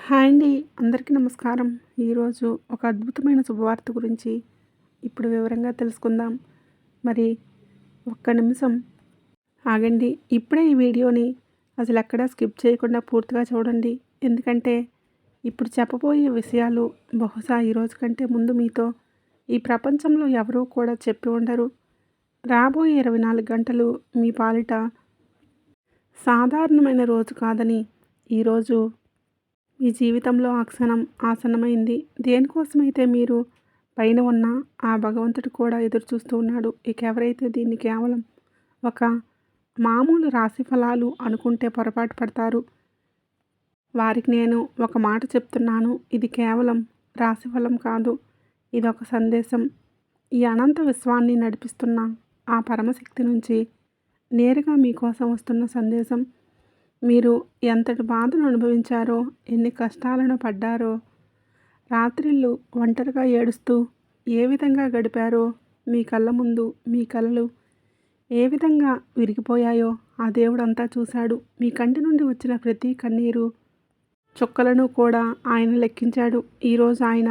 Hi అండి. అందరికీ నమస్కారం. ఈరోజు ఒక అద్భుతమైన శుభవార్త గురించి ఇప్పుడు వివరంగా తెలుసుకుందాం. మరి ఒక్క నిమిషం ఆగండి. ఇప్పుడే ఈ వీడియోని అసలు ఎక్కడా స్కిప్ చేయకుండా పూర్తిగా చూడండి. ఎందుకంటే ఇప్పుడు చెప్పబోయే విషయాలు బహుశా ఈరోజు కంటే ముందు మీతో ఈ ప్రపంచంలో ఎవరూ కూడా చెప్పి ఉండరు. రాబోయే 24 గంటలు మీ పాలిట సాధారణమైన రోజు కాదని, ఈరోజు మీ జీవితంలో ఆ క్షణం ఆసన్నమైంది. దేనికోసమైతే మీరు పైన ఉన్న ఆ భగవంతుడు కూడా ఎదురు చూస్తూ ఉన్నాడు. ఇక ఎవరైతే దీన్ని కేవలం ఒక మామూలు రాశి ఫలాలు అనుకుంటే పొరపాటు పడతారు. వారికి నేను ఒక మాట చెప్తున్నాను. ఇది కేవలం రాశిఫలం కాదు. ఇదొక సందేశం. ఈ అనంత విశ్వాన్ని నడిపిస్తున్న ఆ పరమశక్తి నుంచి నేరుగా మీకోసం వస్తున్న సందేశం. మీరు ఎంతటి బాధను అనుభవించారో, ఎన్ని కష్టాలను పడ్డారో, రాత్రిళ్ళు ఒంటరిగా ఏడుస్తూ ఏ విధంగా గడిపారో, మీ కళ్ళ ముందు మీ కలలు ఏ విధంగా విరిగిపోయాయో ఆ దేవుడంతా చూశాడు. మీ కంటి నుండి వచ్చిన ప్రతి కన్నీరు చుక్కలను కూడా ఆయన లెక్కించాడు. ఈరోజు ఆయన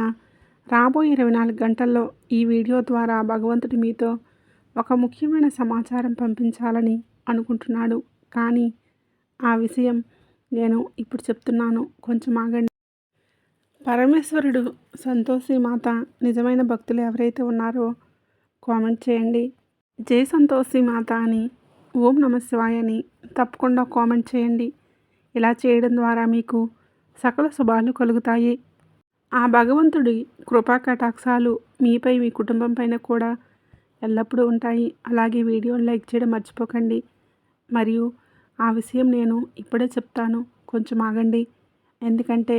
రాబోయే 24 గంటల్లో ఈ వీడియో ద్వారా భగవంతుడు మీతో ఒక ముఖ్యమైన సమాచారం పంపించాలని అనుకుంటున్నాడు. కానీ ఆ విషయం నేను ఇప్పుడు చెప్తున్నాను. కొంచెం ఆగండి. పరమేశ్వరుడు, సంతోషి మాత నిజమైన భక్తులు ఎవరైతే ఉన్నారో కామెంట్ చేయండి. జై సంతోషి మాత అని, ఓం నమ శివాయ అని తప్పకుండా కామెంట్ చేయండి. ఇలా చేయడం ద్వారా మీకు సకల శుభాలు కలుగుతాయి. ఆ భగవంతుడి కృపా కటాక్షాలు మీపై, మీ కుటుంబం పైన కూడా ఎల్లప్పుడూ ఉంటాయి. అలాగే వీడియోని లైక్ చేయడం మర్చిపోకండి. మరియు ఆ విషయం నేను ఇప్పుడే చెప్తాను. కొంచెం ఆగండి. ఎందుకంటే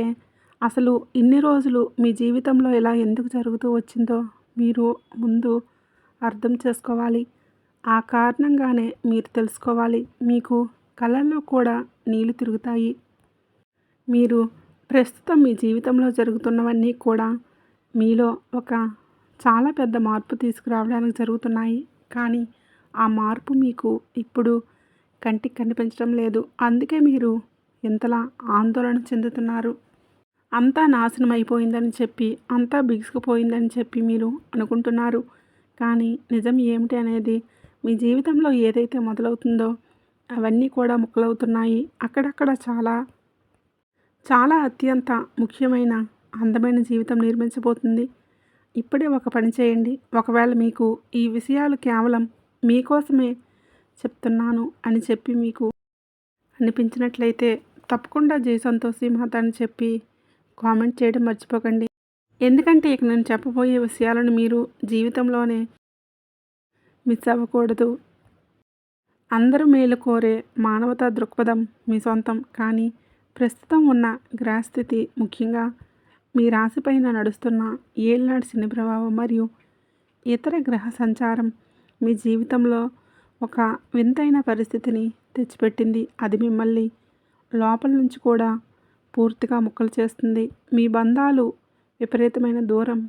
అసలు ఇన్ని రోజులు మీ జీవితంలో ఇలా ఎందుకు జరుగుతూ వచ్చిందో మీరు ముందు అర్థం చేసుకోవాలి. ఆ కారణంగానే మీరు తెలుసుకోవాలి. మీకు కళ్ళల్లో కూడా నీళ్లు తిరుగుతాయి. మీరు ప్రస్తుతం మీ జీవితంలో జరుగుతున్నవన్నీ కూడా మీలో ఒక చాలా పెద్ద మార్పు తీసుకురావడానికి జరుగుతున్నాయి. కానీ ఆ మార్పు మీకు ఇప్పుడు కంటికి కనిపించడం లేదు. అందుకే మీరు ఎంతలా ఆందోళన చెందుతున్నారు. అంతా నాశనం అయిపోయిందని చెప్పి, అంతా బిగుసుకుపోయిందని చెప్పి మీరు అనుకుంటున్నారు. కానీ నిజం ఏమిటి అనేది, మీ జీవితంలో ఏదైతే మొదలవుతుందో అవన్నీ కూడా ముక్కలవుతున్నాయి. అక్కడక్కడ చాలా చాలా అత్యంత ముఖ్యమైన అందమైన జీవితం నిర్మించబోతుంది. ఇప్పుడే ఒక పని చేయండి. ఒకవేళ మీకు ఈ విషయాలు కేవలం మీకోసమే చెప్తున్నాను అని చెప్పి మీకు అనిపించినట్లయితే తప్పకుండా జై సంతోషి మాత అని చెప్పి కామెంట్ చేయడం మర్చిపోకండి. ఎందుకంటే ఇక నేను చెప్పబోయే విషయాలను మీరు జీవితంలోనే మిస్ అవ్వకూడదు. అందరూ మేలు కోరే మానవతా దృక్పథం మీ సొంతం. కానీ ప్రస్తుతం ఉన్న గ్రహస్థితి, ముఖ్యంగా మీ రాశిపైన నడుస్తున్న ఏళ్నాడు శని ప్రభావం మరియు ఇతర గ్రహ సంచారం మీ జీవితంలో ఒక వింతైన పరిస్థితిని తెచ్చిపెట్టింది. అది మిమ్మల్ని లోపల నుంచి కూడా పూర్తిగా ముక్కలు చేస్తుంది. మీ బంధాలు విపరీతమైన దూరం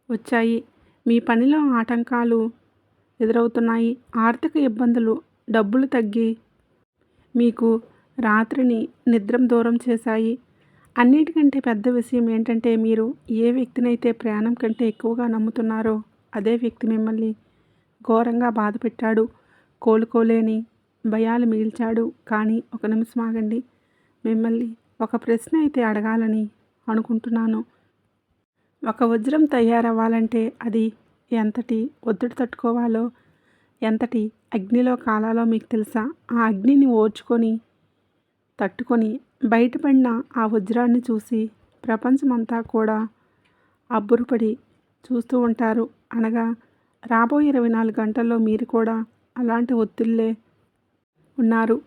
వచ్చాయి. మీ పనిలో ఆటంకాలు ఎదురవుతున్నాయి. ఆర్థిక ఇబ్బందులు, డబ్బులు తగ్గి మీకు రాత్రిని నిద్రం దూరం చేశాయి. అన్నిటికంటే పెద్ద విషయం ఏంటంటే, మీరు ఏ వ్యక్తినైతే ప్రాణం కంటే ఎక్కువగా నమ్ముతున్నారో అదే వ్యక్తి మిమ్మల్ని ఘోరంగా బాధపెట్టాడు. కోలుకోలేని భయాలు మిగిల్చాడు. కానీ ఒక నిమిషం ఆగండి. మిమ్మల్ని ఒక ప్రశ్న అయితే అడగాలని అనుకుంటున్నాను. ఒక వజ్రం తయారవ్వాలంటే అది ఎంతటి ఒత్తిడి తట్టుకోవాలో, ఎంతటి అగ్నిలో కాలాలో మీకు తెలుసా? ఆ అగ్నిని ఓర్చుకొని తట్టుకొని బయటపడిన ఆ వజ్రాన్ని చూసి ప్రపంచమంతా కూడా అబ్బురపడి చూస్తూ ఉంటారు. అనగా రాబోయే 24 గంటల్లో మీరు కూడా అలాంటి ఒత్తిళ్ళే ఉన్నారు.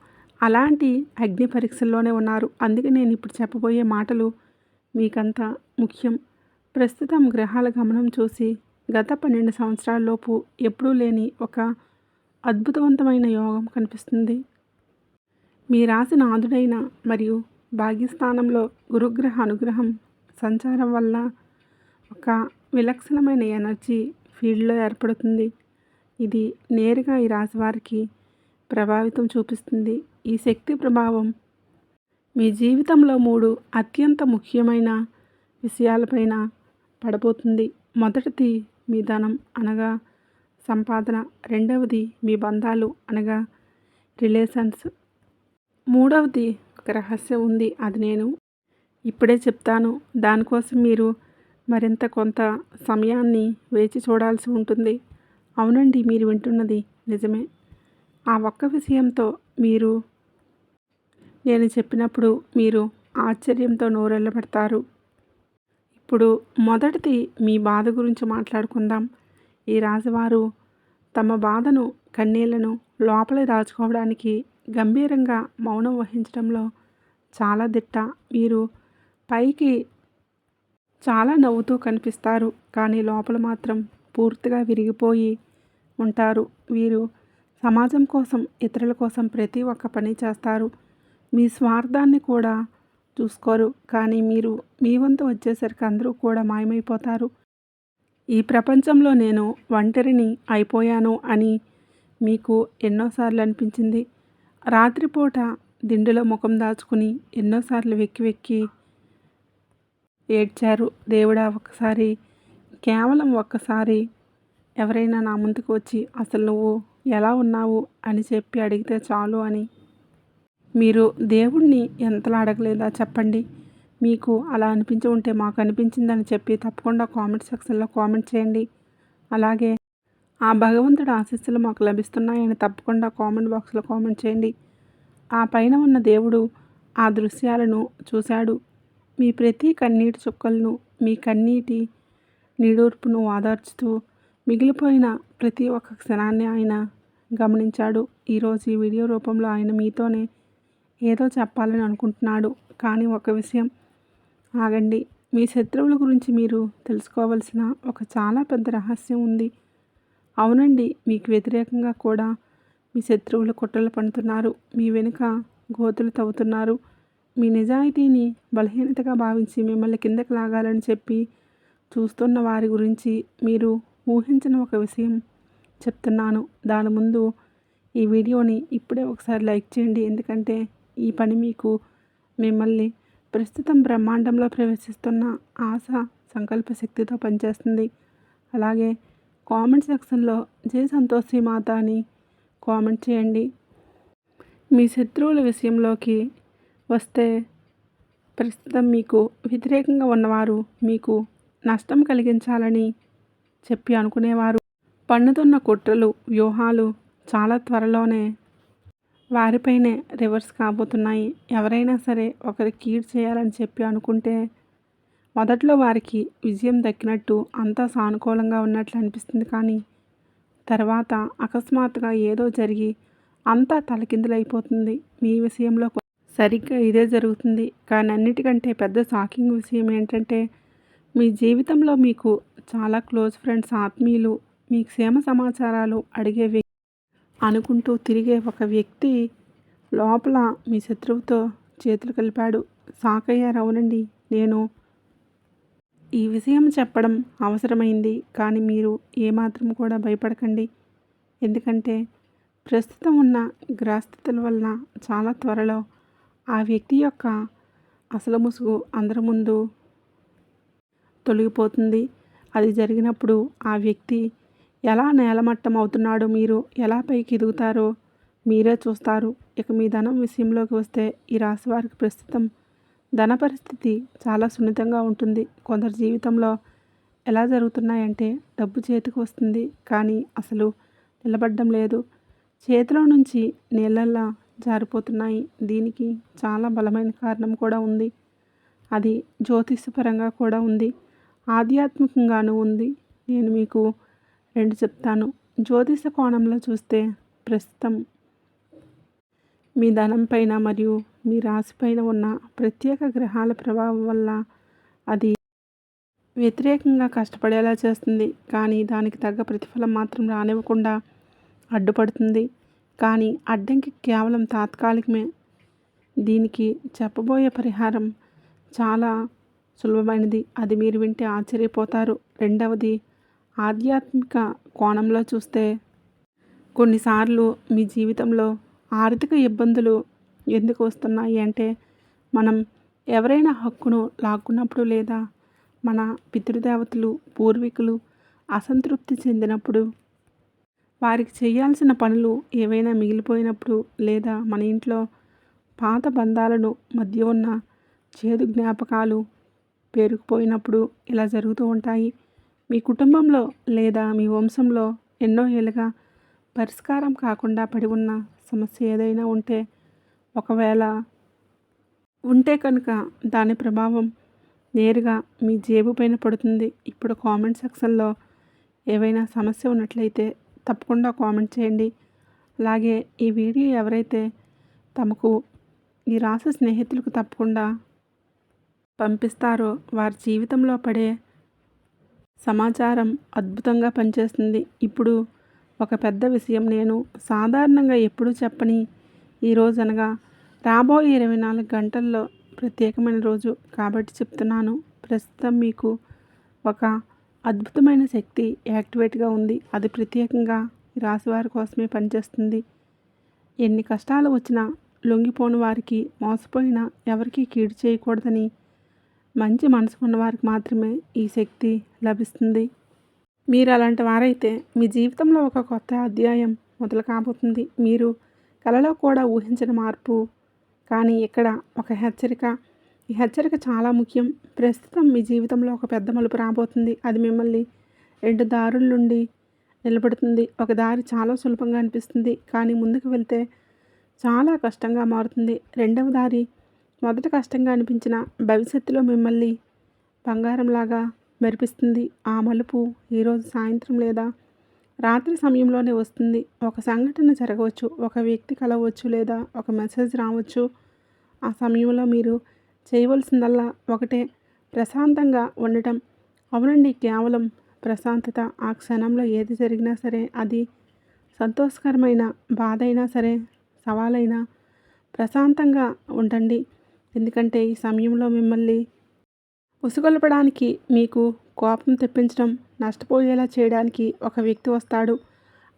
అలాంటి అగ్ని పరీక్షల్లోనే ఉన్నారు. అందుకే నేను ఇప్పుడు చెప్పబోయే మాటలు మీకంత ముఖ్యం. ప్రస్తుతం గ్రహాల గమనం చూసి గత 12 సంవత్సరాల్లోపు ఎప్పుడూ లేని ఒక అద్భుతవంతమైన యోగం కనిపిస్తుంది. మీ రాశి నాథుడైన మరియు భాగ్యస్థానంలో గురుగ్రహ అనుగ్రహం సంచారం వల్ల ఒక విలక్షణమైన ఎనర్జీ ఫీల్డ్లో ఏర్పడుతుంది. ఇది నేరుగా ఈ రాశి వారికి ప్రభావితం చూపిస్తుంది. ఈ శక్తి ప్రభావం మీ జీవితంలో 3 అత్యంత ముఖ్యమైన విషయాలపైన పడబోతుంది. మొదటిది మీ ధనం అనగా సంపాదన. రెండవది మీ బంధాలు అనగా రిలేషన్స్. మూడవది ఒక రహస్యం ఉంది. అది నేను ఇప్పుడే చెప్తాను. దానికోసం మీరు మరింత కొంత సమయాన్ని వేచి చూడాల్సి ఉంటుంది. అవునండి, మీరు వింటున్నది నిజమే. ఆ ఒక్క విషయంతో నేను చెప్పినప్పుడు మీరు ఆశ్చర్యంతో నోరెళ్ళబెడతారు. ఇప్పుడు మొదటిది మీ బాధ గురించి మాట్లాడుకుందాం. ఈ రాశివారు తమ బాధను, కన్నీళ్లను లోపలే దాచుకోవడానికి గంభీరంగా మౌనం వహించడంలో చాలా దిట్ట. మీరు పైకి చాలా నవ్వుతూ కనిపిస్తారు, కానీ లోపల మాత్రం పూర్తిగా విరిగిపోయి ఉంటారు. వీరు సమాజం కోసం, ఇతరుల కోసం ప్రతి ఒక్క పని చేస్తారు. మీ స్వార్థాన్ని కూడా చూసుకోరు. కానీ మీరు మీ వంతు వచ్చేసరికి అందరూ కూడా మాయమైపోతారు. ఈ ప్రపంచంలో నేను ఒంటరిని అయిపోయాను అని మీకు ఎన్నోసార్లు అనిపించింది. రాత్రిపూట దిండులో ముఖం దాచుకుని ఎన్నోసార్లు వెక్కి వెక్కి ఏడ్చారు. దేవుడా, కేవలం ఒక్కసారి ఎవరైనా నా ముందుకు వచ్చి అసలు నువ్వు ఎలా ఉన్నావు అని చెప్పి అడిగితే చాలు అని. మీరు దేవుణ్ణి ఎంతలా అడగలేదా చెప్పండి? మీకు అలా అనిపించి ఉంటే మాకు అనిపించిందని చెప్పి తప్పకుండా కామెంట్ సెక్షన్లో కామెంట్ చేయండి. అలాగే ఆ భగవంతుడి ఆశీస్సులు మాకు లభిస్తున్నాయని తప్పకుండా కామెంట్ బాక్స్లో కామెంట్ చేయండి. ఆ పైన ఉన్న దేవుడు ఆ దృశ్యాలను చూశాడు. మీ ప్రతి కన్నీటి చుక్కలను, మీ కన్నీటి నిడూర్పును ఓదార్చుతూ మిగిలిపోయిన ప్రతి ఒక్క క్షణాన్ని ఆయన గమనించాడు. ఈరోజు ఈ వీడియో రూపంలో ఆయన మీతోనే ఏదో చెప్పాలని అనుకుంటున్నాడు. కానీ ఒక విషయం, ఆగండి. మీ శత్రువుల గురించి మీరు తెలుసుకోవలసిన ఒక చాలా పెద్ద రహస్యం ఉంది. అవునండి, మీకు వ్యతిరేకంగా కూడా మీ శత్రువులు కుట్రలు పన్నుతున్నారు. మీ వెనుక గోతులు తవ్వుతున్నారు. మీ నిజాయితీని బలహీనతగా భావించి మిమ్మల్ని కిందకి లాగాలని చెప్పి చూస్తున్న వారి గురించి మీరు ఊహించిన ఒక విషయం చెప్తున్నాను. దాని ముందు ఈ వీడియోని ఇప్పుడే ఒకసారి లైక్ చేయండి. ఎందుకంటే ఈ పని మీకు మిమ్మల్ని ప్రస్తుతం బ్రహ్మాండంలో ప్రవేశిస్తున్న ఆశ సంకల్ప శక్తితో పనిచేస్తుంది. అలాగే కామెంట్ సెక్షన్లో జై సంతోషి మాత అని కామెంట్ చేయండి. మీ శత్రువుల విషయంలోకి వస్తే, ప్రస్తుతం మీకు వ్యతిరేకంగా ఉన్నవారు మీకు నష్టం కలిగించాలని చెప్పి అనుకునేవారు పన్నుతున్న కుట్రలు, వ్యూహాలు చాలా త్వరలోనే వారిపైనే రివర్స్ కాబోతున్నాయి. ఎవరైనా సరే ఒకరికి కీడు చేయాలని చెప్పి అనుకుంటే మొదట్లో వారికి విజయం దక్కినట్టు అంతా సానుకూలంగా ఉన్నట్లు అనిపిస్తుంది. కానీ తర్వాత అకస్మాత్తుగా ఏదో జరిగి అంతా తలకిందులైపోతుంది. మీ విషయంలో సరిగ్గా ఇదే జరుగుతుంది. కానీ అన్నిటికంటే పెద్ద షాకింగ్ విషయం ఏంటంటే, మీ జీవితంలో మీకు చాలా క్లోజ్ ఫ్రెండ్స్, ఆత్మీయులు, మీ క్షేమ సమాచారాలు అడిగే అనుకుంటూ తిరిగే ఒక వ్యక్తి లోపల మీ శత్రువుతో చేతులు కలిపాడు. షాక్ అయ్యారు. అవునండి, నేను ఈ విషయం చెప్పడం అవసరమైంది. కానీ మీరు ఏమాత్రం కూడా భయపడకండి. ఎందుకంటే ప్రస్తుతం ఉన్న గ్రహస్థితుల వలన చాలా త్వరలో ఆ వ్యక్తి యొక్క అసలు ముసుగు అందరి ముందు తొలగిపోతుంది. అది జరిగినప్పుడు ఆ వ్యక్తి ఎలా నేలమట్టం అవుతున్నాడో, మీరు ఎలా పైకి ఎదుగుతారో మీరే చూస్తారు. ఇక మీ ధనం విషయంలోకి వస్తే, ఈ రాశి వారికి ప్రస్తుతం ధన పరిస్థితి చాలా సున్నితంగా ఉంటుంది. కొందరి జీవితంలో ఎలా జరుగుతున్నాయంటే, డబ్బు చేతికి వస్తుంది కానీ అసలు నిలబడడం లేదు. చేతిలో నుంచి నీళ్ళల్లా జారిపోతున్నాయి. దీనికి చాలా బలమైన కారణం కూడా ఉంది. అది జ్యోతిషపరంగా కూడా ఉంది, ఆధ్యాత్మికంగానూ ఉంది. నేను మీకు 2 చెప్తాను. జ్యోతిష కోణంలో చూస్తే, ప్రస్తుతం మీ ధనం పైన మరియు మీ రాశి పైన ఉన్న ప్రత్యేక గ్రహాల ప్రభావం వల్ల అది వ్యతిరేకంగా కష్టపడేలా చేస్తుంది. కానీ దానికి తగ్గ ప్రతిఫలం మాత్రం రానివ్వకుండా అడ్డుపడుతుంది. కానీ అడ్డంకి కేవలం తాత్కాలికమే. దీనికి చెప్పబోయే పరిహారం చాలా సులభమైనది. అది మీరు వింటే ఆశ్చర్యపోతారు. రెండవది, ఆధ్యాత్మిక కోణంలో చూస్తే, కొన్నిసార్లు మీ జీవితంలో ఆర్థిక ఇబ్బందులు ఎందుకు వస్తున్నాయి అంటే, మనం ఎవరైనా హక్కును లాక్కున్నప్పుడు లేదా మన పితృదేవతలు, పూర్వీకులు అసంతృప్తి చెందినప్పుడు, వారికి చేయాల్సిన పనులు ఏవైనా మిగిలిపోయినప్పుడు, లేదా మన ఇంట్లో పాత బంధాలను మధ్య ఉన్న చేదు జ్ఞాపకాలు పేరుకుపోయినప్పుడు ఇలా జరుగుతూ ఉంటాయి. మీ కుటుంబంలో లేదా మీ వంశంలో ఎన్నో ఏళ్ళుగా పరిష్కారం కాకుండా పడి ఉన్న సమస్య ఏదైనా ఒకవేళ ఉంటే కనుక దాని ప్రభావం నేరుగా మీ జేబు పైన పడుతుంది. ఇప్పుడు కామెంట్ సెక్షన్లో ఏవైనా సమస్య ఉన్నట్లయితే తప్పకుండా కామెంట్ చేయండి. అలాగే ఈ వీడియో ఎవరైతే తమకు ఈ రాశి స్నేహితులకు తప్పకుండా పంపిస్తారో వారి జీవితంలో పడే సమాచారం అద్భుతంగా పనిచేస్తుంది. ఇప్పుడు ఒక పెద్ద విషయం నేను సాధారణంగా ఎప్పుడూ చెప్పని ఈరోజు అనగా రాబోయే 24 గంటల్లో ప్రత్యేకమైన రోజు కాబట్టి చెప్తున్నాను. ప్రస్తుతం మీకు ఒక అద్భుతమైన శక్తి యాక్టివేట్గా ఉంది. అది ప్రత్యేకంగా ఈ రాశి వారి కోసమే పనిచేస్తుంది. ఎన్ని కష్టాలు వచ్చినా లొంగిపోని వారికి, మోసపోయినా ఎవరికీ కీడు చేయకూడదని మంచి మనసు ఉన్నవారికి మాత్రమే ఈ శక్తి లభిస్తుంది. మీరు అలాంటి వారైతే మీ జీవితంలో ఒక కొత్త అధ్యాయం మొదలు కాబోతుంది. మీరు కలలో కూడా ఊహించిన మార్పు. కానీ ఇక్కడ ఒక హెచ్చరిక. ఈ హెచ్చరిక చాలా ముఖ్యం. ప్రస్తుతం మీ జీవితంలో ఒక పెద్ద మలుపు రాబోతుంది. అది మిమ్మల్ని 2 దారుల నుండి నిలబడుతుంది. ఒక దారి చాలా సులభంగా అనిపిస్తుంది, కానీ ముందుకు వెళ్తే చాలా కష్టంగా మారుతుంది. రెండవ దారి మొదట కష్టంగా అనిపించిన భవిష్యత్తులో మిమ్మల్ని బంగారంలాగా మెరిపిస్తుంది. ఆ మలుపు ఈరోజు సాయంత్రం లేదా రాత్రి సమయంలోనే వస్తుంది. ఒక సంఘటన జరగవచ్చు, ఒక వ్యక్తి కలవచ్చు, లేదా ఒక మెసేజ్ రావచ్చు. ఆ సమయంలో మీరు చేయవలసిందల్లా ఒకటే, ప్రశాంతంగా ఉండటం. అవునండి, కేవలం ప్రశాంతత. ఆ క్షణంలో ఏది జరిగినా సరే, అది సంతోషకరమైన బాధ అయినా సరే, సవాలైనా ప్రశాంతంగా ఉండండి. ఎందుకంటే ఈ సమయంలో మిమ్మల్ని ఉసుగొల్పడానికి, మీకు కోపం తెప్పించడం, నష్టపోయేలా చేయడానికి ఒక వ్యక్తి వస్తాడు.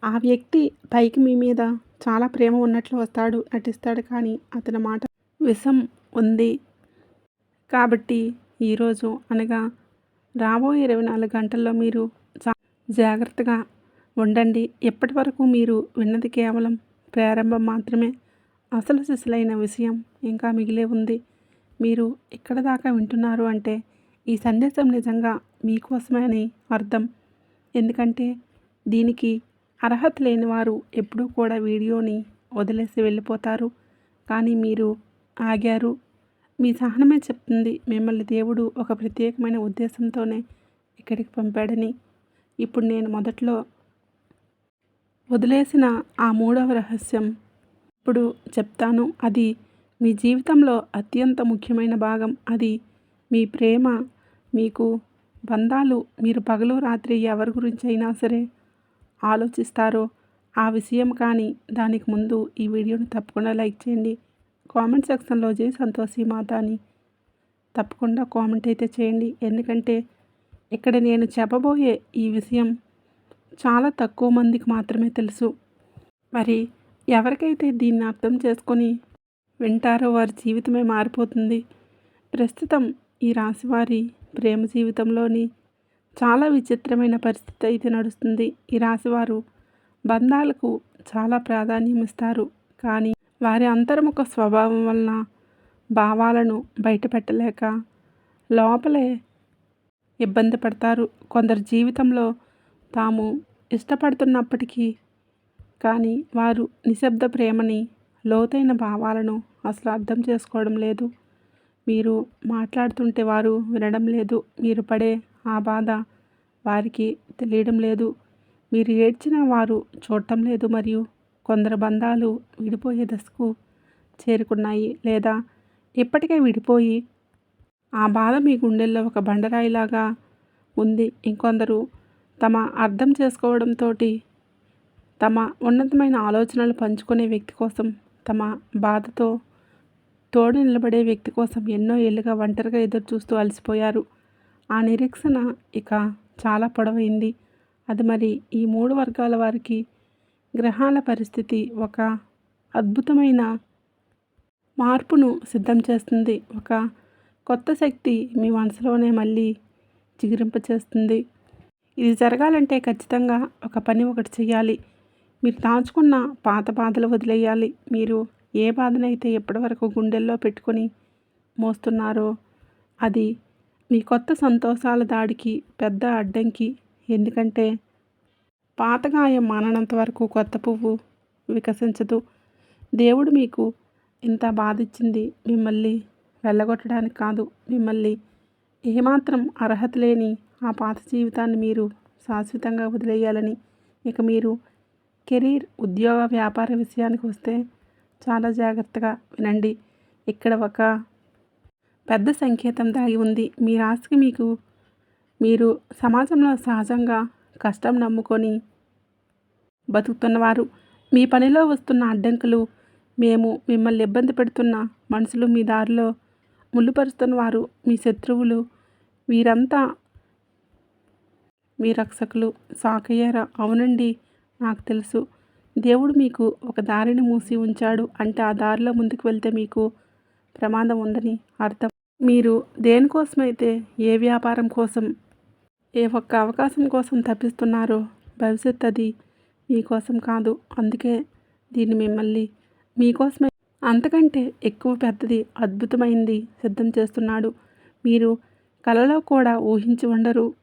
ఆ వ్యక్తి పైకి మీ మీద చాలా ప్రేమ ఉన్నట్లు నటిస్తాడు, కానీ అతని మాట విషం ఉంది. కాబట్టి ఈరోజు అనగా రాబోయే 24 గంటల్లో మీరు జాగ్రత్తగా ఉండండి. ఎప్పటి వరకు మీరు విన్నది కేవలం ప్రారంభం మాత్రమే. అసలు సిసలైన విషయం ఇంకా మిగిలే ఉంది. మీరు ఇక్కడ దాకా వింటున్నారు అంటే ఈ సందేశం నిజంగా మీకోసమే అని అర్థం. ఎందుకంటే దీనికి అర్హత లేని వారు ఎప్పుడూ కూడా వీడియోని వదిలేసి వెళ్ళిపోతారు. కానీ మీరు ఆగారు. మీ సహనమే చెప్తుంది మిమ్మల్ని దేవుడు ఒక ప్రత్యేకమైన ఉద్దేశంతోనే ఇక్కడికి పంపాడని. ఇప్పుడు నేను మొదట్లో వదిలేసిన ఆ 3వ రహస్యం ఇప్పుడు చెప్తాను. అది మీ జీవితంలో అత్యంత ముఖ్యమైన భాగం. అది మీ ప్రేమ, మీకు బంధాలు. మీరు పగలు రాత్రి ఎవరి గురించి అయినా సరే ఆలోచిస్తారో ఆ విషయం. కానీ దానికి ముందు ఈ వీడియోని తప్పకుండా లైక్ చేయండి. కామెంట్ సెక్షన్లో జై సంతోషి మాత అని తప్పకుండా కామెంట్ అయితే చేయండి. ఎందుకంటే ఇక్కడ నేను చెప్పబోయే ఈ విషయం చాలా తక్కువ మందికి మాత్రమే తెలుసు. మరి ఎవరికైతే దీన్ని అర్థం చేసుకొని వింటారో వారి జీవితమే మారిపోతుంది. ప్రస్తుతం ఈ రాశివారి ప్రేమ జీవితంలోని చాలా విచిత్రమైన పరిస్థితి అయితే నడుస్తుంది. ఈ రాశివారు బంధాలకు చాలా ప్రాధాన్యం ఇస్తారు, కానీ వారి అంతర్ముఖ స్వభావం వలన భావాలను బయటపెట్టలేక లోపలే ఇబ్బంది పడతారు. కొందరు జీవితంలో తాము ఇష్టపడుతున్నప్పటికీ కానీ వారు నిశ్శబ్ద ప్రేమని, లోతైన భావాలను అసలు అర్థం చేసుకోవడం లేదు. మీరు మాట్లాడుతుంటే వారు వినడం లేదు. మీరు పడే ఆ బాధ వారికి తెలియడం లేదు. మీరు ఏడ్చినా వారు చూడటం లేదు. మరియు కొందరు బంధాలు విడిపోయే దశకు చేరుకున్నాయి, లేదా ఇప్పటికే విడిపోయి ఆ బాధ మీ గుండెల్లో ఒక బండరాయిలాగా ఉంది. ఇంకొందరు తమ అర్థం చేసుకోవడంతో తమ ఉన్నతమైన ఆలోచనలు పంచుకునే వ్యక్తి కోసం, తమ బాధతో తోడు నిలబడే వ్యక్తి కోసం ఎన్నో ఏళ్ళుగా ఒంటరిగా ఎదురు చూస్తూ అలసిపోయారు. ఆ నిరీక్షణ ఇక చాలా పొడవైంది. అది మరి ఈ 3 వర్గాల వారికి గ్రహాల పరిస్థితి ఒక అద్భుతమైన మార్పును సిద్ధం చేస్తుంది. ఒక కొత్త శక్తి మీ మనసులోనే మళ్ళీ చిగురింపచేస్తుంది. ఇది జరగాలంటే ఖచ్చితంగా ఒక పని ఒకటి చేయాలి. మీరు దాచుకున్న పాత బాధలు వదిలేయాలి. మీరు ఏ బాధనైతే ఇప్పటివరకు గుండెల్లో పెట్టుకొని మోస్తున్నారో అది మీ కొత్త సంతోషాల దాడికి పెద్ద అడ్డంకి. ఎందుకంటే పాత గాయం మాననంత వరకు కొత్త పువ్వు వికసించదు. దేవుడు మీకు ఇంత బాధిచ్చింది మిమ్మల్ని వెళ్ళగొట్టడానికి కాదు. మిమ్మల్ని ఏమాత్రం అర్హత లేని ఆ పాత జీవితాన్ని మీరు శాశ్వతంగా వదిలేయాలని. ఇక మీరు కెరీర్, ఉద్యోగ, వ్యాపార విషయానికి వస్తే చాలా జాగ్రత్తగా వినండి. ఇక్కడ ఒక పెద్ద సంకేతం దాగి ఉంది. మీ రాశికి మీరు సమాజంలో సహజంగా కష్టం నమ్ముకొని బతుకుతున్నవారు. మీ పనిలో వస్తున్న అడ్డంకులు, మేము మిమ్మల్ని ఇబ్బంది పెడుతున్న మనుషులు, మీ దారిలో ముళ్ళుపరుస్తున్నవారు, మీ శత్రువులు, వీరంతా మీ రక్షకులు. షాక్ అయ్యారా? అవునండి, నాకు తెలుసు. దేవుడు మీకు ఒక దారిని మూసి ఉంచాడు అంటే ఆ దారిలో ముందుకు వెళ్తే మీకు ప్రమాదం ఉందని అర్థం. మీరు దేనికోసమైతే, ఏ వ్యాపారం కోసం, ఏ ఒక్క అవకాశం కోసం తప్పిస్తున్నారో భవిష్యత్ అది మీకోసం కాదు. అందుకే దీన్ని మిమ్మల్ని మీకోసమే అంతకంటే ఎక్కువ పెద్దది, అద్భుతమైంది సిద్ధం చేస్తున్నాడు. మీరు కలలో కూడా ఊహించి ఉండరు.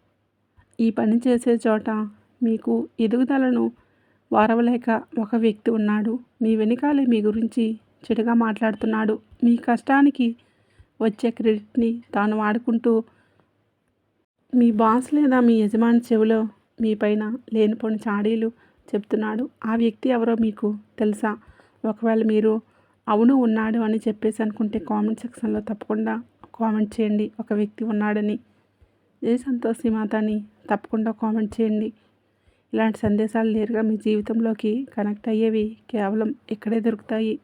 ఈ పని చేసే చోట మీకు ఎదుగుదలను వారవలేక ఒక వ్యక్తి ఉన్నాడు. మీ వెనకాలే మీ గురించి చెడుగా మాట్లాడుతున్నాడు. మీ కష్టానికి వచ్చే క్రెడిట్ని తాను వాడుకుంటూ మీ బాస్ లేదా మీ యజమాని చెవిలో మీ పైన లేనిపోని చాడీలు చెప్తున్నాడు. ఆ వ్యక్తి ఎవరో మీకు తెలుసా? ఒకవేళ మీరు అవును ఉన్నాడు అని చెప్పేసి అనుకుంటే కామెంట్ సెక్షన్లో తప్పకుండా కామెంట్ చేయండి. ఒక వ్యక్తి ఉన్నాడని, జై సంతోషి మాత అని తప్పకుండా కామెంట్ చేయండి. ఇలాంటి సందేశాలు నేరుగా మీ జీవితంలోకి కనెక్ట్ అయ్యేవి కేవలం ఇక్కడే దొరుకుతాయి.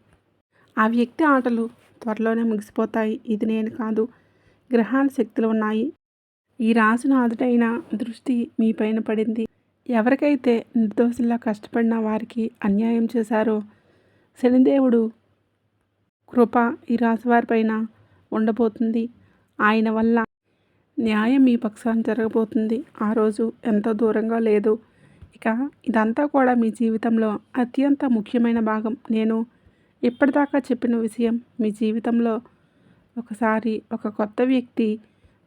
ఆ వ్యక్తి ఆటలు త్వరలోనే ముగిసిపోతాయి. ఇది నేను కాదు, గ్రహాల శక్తులు ఉన్నాయి. ఈ రాశినాథుడైన దృష్టి మీ పైన పడింది. ఎవరికైతే నిర్దోషుల్లా కష్టపడిన వారికి అన్యాయం చేశారో శనిదేవుడు కృప ఈ రాశి వారిపైన ఉండబోతుంది. ఆయన వల్ల న్యాయం మీ పక్షాన జరగబోతుంది. ఆ రోజు ఎంతో దూరంగా లేదు. ఇక ఇదంతా కూడా మీ జీవితంలో అత్యంత ముఖ్యమైన భాగం. నేను ఇప్పటిదాకా చెప్పిన విషయం మీ జీవితంలో ఒకసారి ఒక కొత్త వ్యక్తి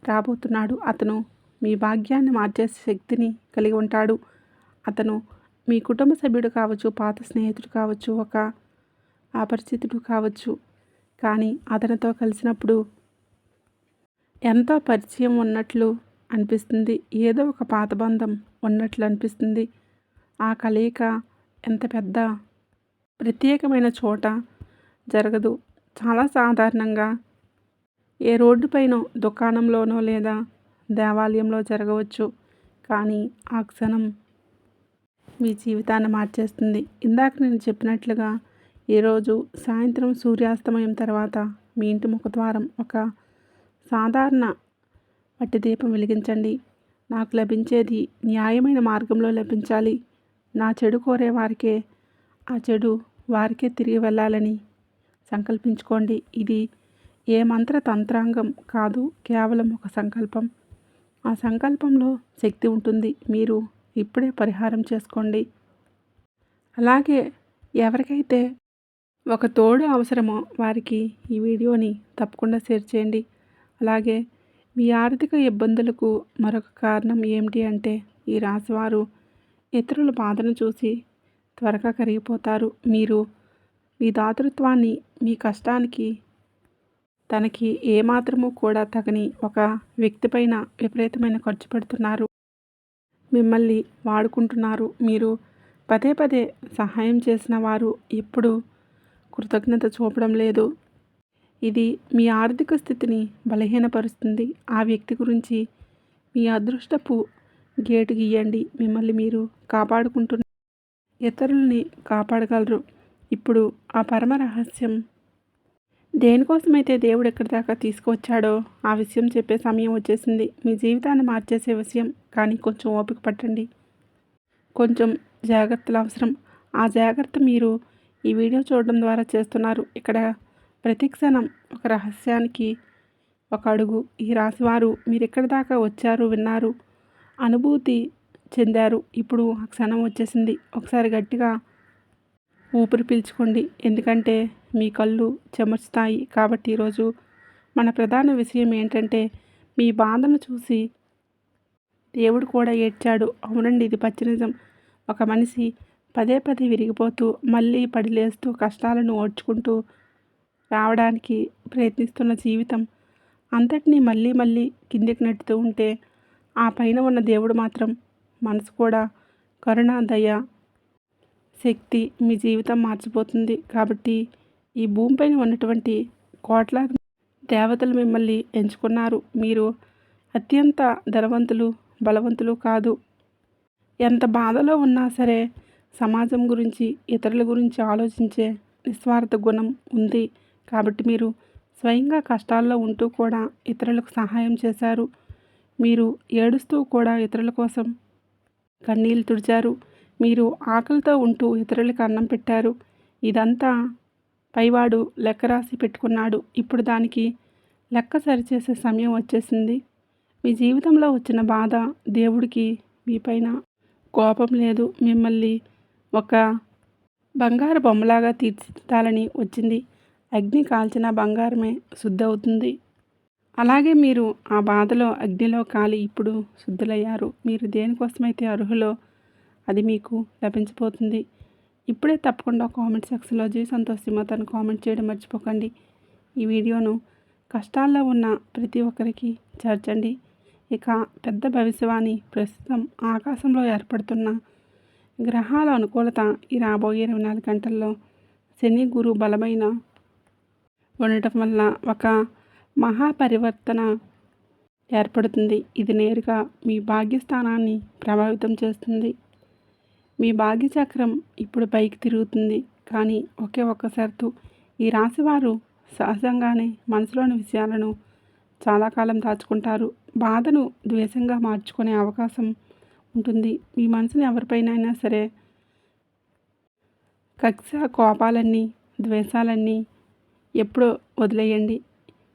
రాబోతున్నాడు. అతను మీ భాగ్యాన్ని మార్చే శక్తిని కలిగి ఉంటాడు. అతను మీ కుటుంబ సభ్యుడు కావచ్చు, పాత స్నేహితుడు కావచ్చు, ఒక అపరిచితుడు కావచ్చు. కానీ అతనితో కలిసినప్పుడు ఎంతో పరిచయం ఉన్నట్లు అనిపిస్తుంది. ఏదో ఒక పాత బంధం ఉన్నట్లు అనిపిస్తుంది. ఆ కలయిక ఎంత పెద్ద ప్రత్యేకమైన చోట జరగదు. చాలా సాధారణంగా ఏ రోడ్డుపైనో, దుకాణంలోనో లేదా దేవాలయంలో జరగవచ్చు. కానీ ఆ క్షణం మీ జీవితాన్ని మార్చేస్తుంది. ఇందాక నేను చెప్పినట్లుగా ఈరోజు సాయంత్రం సూర్యాస్తమయం తర్వాత మీ ఇంటి ముఖద్వారం ఒక సాధారణ మట్టి దీపం వెలిగించండి. నాకు లభించేది న్యాయమైన మార్గంలో లభించాలి. నా చెడు కోరే వారికే ఆ చెడు వారికే తిరిగి వెళ్ళాలని సంకల్పించుకోండి. ఇది ఏ మంత్ర తంత్రాంగం కాదు, కేవలం ఒక సంకల్పం. ఆ సంకల్పంలో శక్తి ఉంటుంది. మీరు ఇప్పుడే పరిహారం చేసుకోండి. అలాగే ఎవరికైతే ఒక తోడు అవసరమో వారికి ఈ వీడియోని తప్పకుండా షేర్ చేయండి. అలాగే మీ ఆర్థిక ఇబ్బందులకు మరొక కారణం ఏమిటి అంటే, ఈ రాశివారు ఇతరుల బాధను చూసి త్వరగా కరిగిపోతారు. మీరు మీ దాతృత్వాన్ని, మీ కష్టానికి తనకి ఏమాత్రము కూడా తగని ఒక వ్యక్తిపైన విపరీతమైన ఖర్చు పెడుతున్నారు. మిమ్మల్ని వాడుకుంటున్నారు. మీరు పదే పదే సహాయం చేసిన వారు ఎప్పుడు కృతజ్ఞత చూపడం లేదు. ఇది మీ ఆర్థిక స్థితిని బలహీనపరుస్తుంది. ఆ వ్యక్తి గురించి మీ అదృష్టపు గేటు గీయండి. మిమ్మల్ని మీరు కాపాడుకుంటున్న ఇతరుల్ని కాపాడగలరు. ఇప్పుడు ఆ పరమ రహస్యం దేనికోసమైతే దేవుడు ఎక్కడి దాకా తీసుకువచ్చాడో ఆ విషయం చెప్పే సమయం వచ్చేసింది. మీ జీవితాన్ని మార్చేసే విషయం. కానీ కొంచెం ఓపిక పట్టండి. కొంచెం జాగ్రత్తలు అవసరం. ఆ జాగ్రత్త మీరు ఈ వీడియో చూడడం ద్వారా చేస్తున్నారు. ఇక్కడ ప్రతి క్షణం ఒక రహస్యానికి ఒక అడుగు. ఈ రాశివారు మీరెక్కడి దాకా వచ్చారు, విన్నారు, అనుభూతి చెందారు. ఇప్పుడు ఆ క్షణం వచ్చేసింది. ఒకసారి గట్టిగా ఊపిరి పీల్చుకోండి. ఎందుకంటే మీ కళ్ళు చెమర్చుతాయి. కాబట్టి ఈరోజు మన ప్రధాన విషయం ఏంటంటే, మీ బాధను చూసి దేవుడు కూడా ఏడ్చాడు. అవునండి, ఇది పచ్చి నిజం. ఒక మనిషి పదే పదే విరిగిపోతూ మళ్ళీ పడిలేస్తూ కష్టాలను ఓడ్చుకుంటూ రావడానికి ప్రయత్నిస్తున్న జీవితం అంతటినీ మళ్ళీ మళ్ళీ కిందికి నెట్టుతూ ఉంటే ఆ పైన ఉన్న దేవుడు మాత్రం మనసు కూడా కరుణ, దయ, శక్తి మీ జీవితం మార్చిపోతుంది. కాబట్టి ఈ భూమిపైన ఉన్నటువంటి కోట్లాది దేవతలు మిమ్మల్ని ఎంచుకున్నారు. మీరు అత్యంత ధనవంతులు, బలవంతులు కాదు. ఎంత బాధలో ఉన్నా సరే సమాజం గురించి, ఇతరుల గురించి ఆలోచించే నిస్వార్థ గుణం ఉంది. కాబట్టి మీరు స్వయంగా కష్టాల్లో ఉంటూ కూడా ఇతరులకు సహాయం చేశారు. మీరు ఏడుస్తూ కూడా ఇతరుల కోసం కన్నీళ్ళు తుడిచారు. మీరు ఆకలితో ఉంటూ ఇతరులకు అన్నం పెట్టారు. ఇదంతా పైవాడు లెక్క రాసి పెట్టుకున్నాడు. ఇప్పుడు దానికి లెక్క సరిచేసే సమయం వచ్చేసింది. మీ జీవితంలో వచ్చిన బాధ దేవుడికి మీపైన కోపం లేదు. మిమ్మల్ని ఒక బంగారు బొమ్మలాగా తీర్చిదిద్దాలని వచ్చింది. అగ్ని కాల్చిన బంగారమే శుద్ధవుతుంది. అలాగే మీరు ఆ బాధలో అగ్నిలో కాలి ఇప్పుడు శుద్ధులయ్యారు. మీరు దేనికోసమైతే అర్హులో అది మీకు లభించబోతుంది. ఇప్పుడే తప్పకుండా కామెంట్ సెక్షన్లో జై సంతోష్ సింహత్ కామెంట్ చేయడం మర్చిపోకండి. ఈ వీడియోను కష్టాల్లో ఉన్న ప్రతి ఒక్కరికి చేర్చండి. ఇక పెద్ద భవిష్యవాణి ప్రస్తుతం ఆకాశంలో ఏర్పడుతున్న గ్రహాల అనుకూలత ఈ రాబోయే 24 గంటల్లో శని, గురు బలమైన ఉండటం వల్ల ఒక మహాపరివర్తన ఏర్పడుతుంది. ఇది నేరుగా మీ భాగ్యస్థానాన్ని ప్రభావితం చేస్తుంది. మీ భాగ్యచక్రం ఇప్పుడు పైకి తిరుగుతుంది. కానీ ఒకే ఒక్క షరతు, ఈ రాశివారు సహజంగానే మనసులోని విషయాలను చాలా కాలం దాచుకుంటారు. బాధను ద్వేషంగా మార్చుకునే అవకాశం ఉంటుంది. మీ మనసుని ఎవరిపైనైనా సరే కక్ష, కోపాలన్నీ, ద్వేషాలన్నీ ఎప్పుడో వదిలేయండి.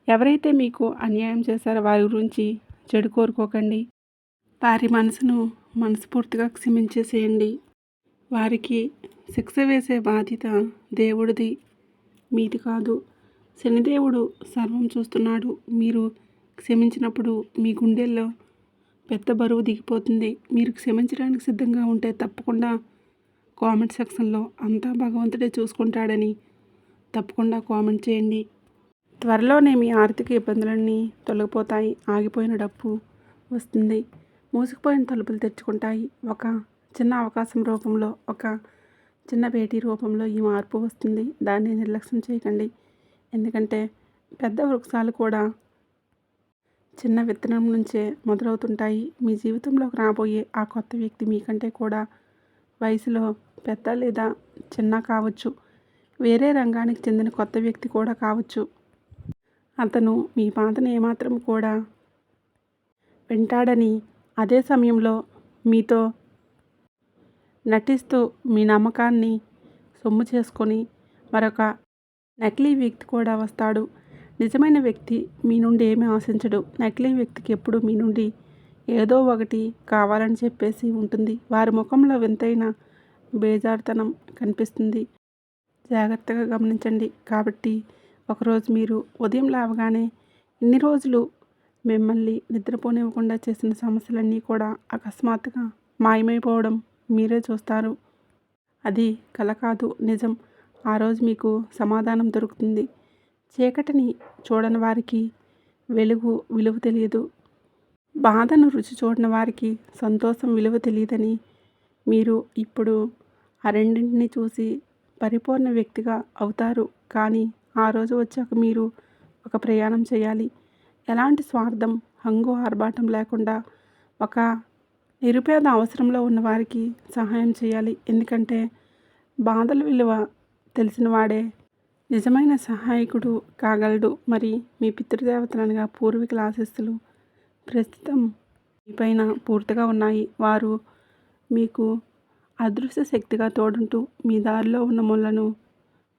ఎవరైతే మీకు అన్యాయం చేశారో వారి గురించి చెడు కోరుకోకండి. వారి మనసును మనస్ఫూర్తిగా క్షమించేసేయండి. వారికి శిక్ష వేసే బాధ్యత దేవుడిది, మీది కాదు. శనిదేవుడు సర్వం చూస్తున్నాడు. మీరు క్షమించినప్పుడు మీ గుండెల్లో పెద్ద బరువు దిగిపోతుంది. మీరు క్షమించడానికి సిద్ధంగా ఉంటే తప్పకుండా కామెంట్ సెక్షన్లో అంతా భగవంతుడే చూసుకుంటాడని తప్పకుండా కామెంట్ చేయండి. త్వరలోనే మీ ఆర్థిక ఇబ్బందులన్నీ తొలగిపోతాయి. ఆగిపోయిన డబ్బు వస్తుంది. మూసుకుపోయిన తలుపులు తెరుచుకుంటాయి. ఒక చిన్న అవకాశం రూపంలో, ఒక చిన్న భేటీ రూపంలో ఈ మార్పు వస్తుంది. దాన్ని నిర్లక్ష్యం చేయకండి. ఎందుకంటే పెద్ద వృక్షాలు కూడా చిన్న విత్తనం నుంచే మొదలవుతుంటాయి. మీ జీవితంలోకి రాబోయే ఆ కొత్త వ్యక్తి మీకంటే కూడా వయసులో పెద్ద లేదా చిన్న కావచ్చు. వేరే రంగానికి చెందిన కొత్త వ్యక్తి కూడా కావచ్చు. అతను మీ బాధను ఏమాత్రం కూడా వింటాడని, అదే సమయంలో మీతో నటిస్తూ మీ నమ్మకాన్ని సొమ్ము చేసుకొని మరొక నకిలీ వ్యక్తి కూడా వస్తాడు. నిజమైన వ్యక్తి మీ నుండి ఏమీ ఆశించడు. నకిలీ వ్యక్తికి ఎప్పుడు మీ నుండి ఏదో ఒకటి కావాలని చెప్పేసి ఉంటుంది. వారి ముఖంలో వింతైన బేజారుతనం కనిపిస్తుంది. జాగ్రత్తగా గమనించండి. కాబట్టి ఒకరోజు మీరు ఉదయం లేవగానే ఇన్ని రోజులు మిమ్మల్ని నిద్రపోనివ్వకుండా చేసిన సమస్యలన్నీ కూడా అకస్మాత్తుగా మాయమైపోవడం మీరే చూస్తారు. అది కల కాదు, నిజం. ఆ రోజు మీకు సమాధానం దొరుకుతుంది. చీకటిని చూడని వారికి వెలుగు విలువ తెలియదు. బాధను రుచి చూడని వారికి సంతోషం విలువ తెలియదని మీరు ఇప్పుడు ఆ రెండింటిని చూసి పరిపూర్ణ వ్యక్తిగా అవుతారు. కానీ ఆ రోజు వచ్చాక మీరు ఒక ప్రయాణం చేయాలి. ఎలాంటి స్వార్థం, హంగు, ఆర్భాటం లేకుండా ఒక నిరుపేద అవసరంలో ఉన్న వారికి సహాయం చేయాలి. ఎందుకంటే బాధల విలువ తెలిసిన వాడే నిజమైన సహాయకుడు కాగలడు. మరి మీ పితృదేవతలనగా పూర్వీకుల ఆశీస్సులు ప్రస్తుతం మీపైన పూర్తిగా ఉన్నాయి. వారు మీకు అదృశ్య శక్తిగా తోడుంటూ మీ దారిలో ఉన్న ముళ్ళను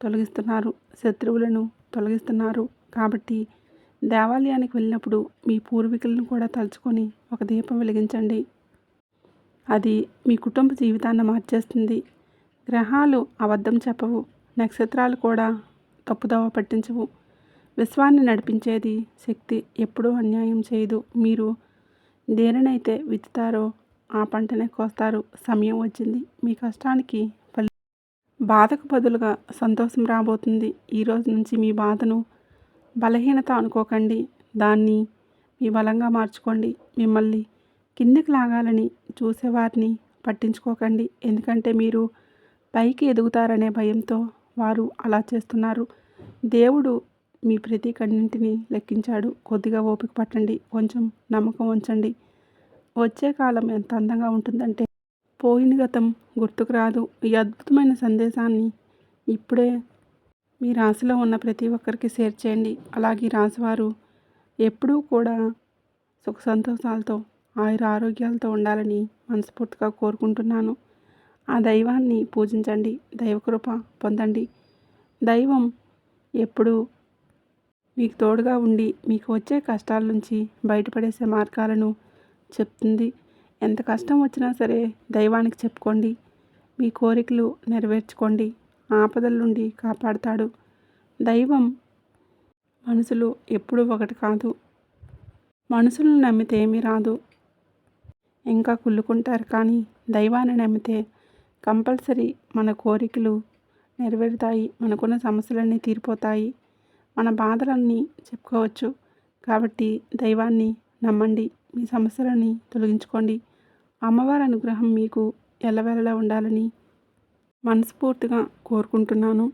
తొలగిస్తున్నారు. శత్రువులను తొలగిస్తున్నారు. కాబట్టి దేవాలయానికి వెళ్ళినప్పుడు మీ పూర్వీకులను కూడా తలుచుకొని ఒక దీపం వెలిగించండి. అది మీ కుటుంబ జీవితాన్ని మార్చేస్తుంది. గ్రహాలు అబద్ధం చెప్పవు, నక్షత్రాలు కూడా తప్పుదోవ పట్టించవు. విశ్వాన్ని నడిపించేది శక్తి ఎప్పుడూ అన్యాయం చేయదు. మీరు దేనినైతే విత్తుతారో ఆ పంటనే కోస్తారు. సమయం వచ్చింది, మీ కష్టానికి బాధకు బదులుగా సంతోషం రాబోతుంది. ఈరోజు నుంచి మీ బాధను బలహీనత అనుకోకండి, దాన్ని మీ బలంగా మార్చుకోండి. మిమ్మల్ని కిందికి లాగాలని చూసేవారిని పట్టించుకోకండి, ఎందుకంటే మీరు పైకి ఎదుగుతారనే భయంతో వారు అలా చేస్తున్నారు. దేవుడు మీ ప్రతి కన్నింటిని లెక్కించాడు. కొద్దిగా ఓపిక పట్టండి, కొంచెం నమ్మకం ఉంచండి. వచ్చే కాలం ఎంత అందంగా ఉంటుందంటే పోయిన గతం గుర్తుకు రాదు. ఈ అద్భుతమైన సందేశాన్ని ఇప్పుడే మీ రాశిలో ఉన్న ప్రతి ఒక్కరికి షేర్ చేయండి. అలాగే రాశివారు ఎప్పుడూ కూడా సుఖ సంతోషాలతో ఆయుర ఆరోగ్యాలతో ఉండాలని మనస్ఫూర్తిగా కోరుకుంటున్నాను. ఆ దైవాన్ని పూజించండి, దైవకృప పొందండి. దైవం ఎప్పుడూ మీకు తోడుగా ఉండి మీకు వచ్చే కష్టాల నుంచి బయటపడేసే మార్గాలను చెప్తుంది. ఎంత కష్టం వచ్చినా సరే దైవానికి చెప్పుకోండి, మీ కోరికలు నెరవేర్చుకోండి. ఆపదల నుండి కాపాడుతాడు దైవం. మనుషులు ఎప్పుడూ ఒకటి కాదు. మనుషులను నమ్మితే ఏమీ రాదు, ఇంకా కుళ్ళుకుంటారు. కానీ దైవాన్ని నమ్మితే కంపల్సరీ మన కోరికలు నెరవేరుతాయి, మనకున్న సమస్యలన్నీ తీరిపోతాయి, మన బాధలన్నీ చెప్పుకోవచ్చు. కాబట్టి దైవాన్ని నమ్మండి, మీ సమస్యలని తొలగించుకోండి. అమ్మవారి అనుగ్రహం మీకు ఎల్లవేళలా ఉండాలని మనస్ఫూర్తిగా కోరుకుంటున్నాను.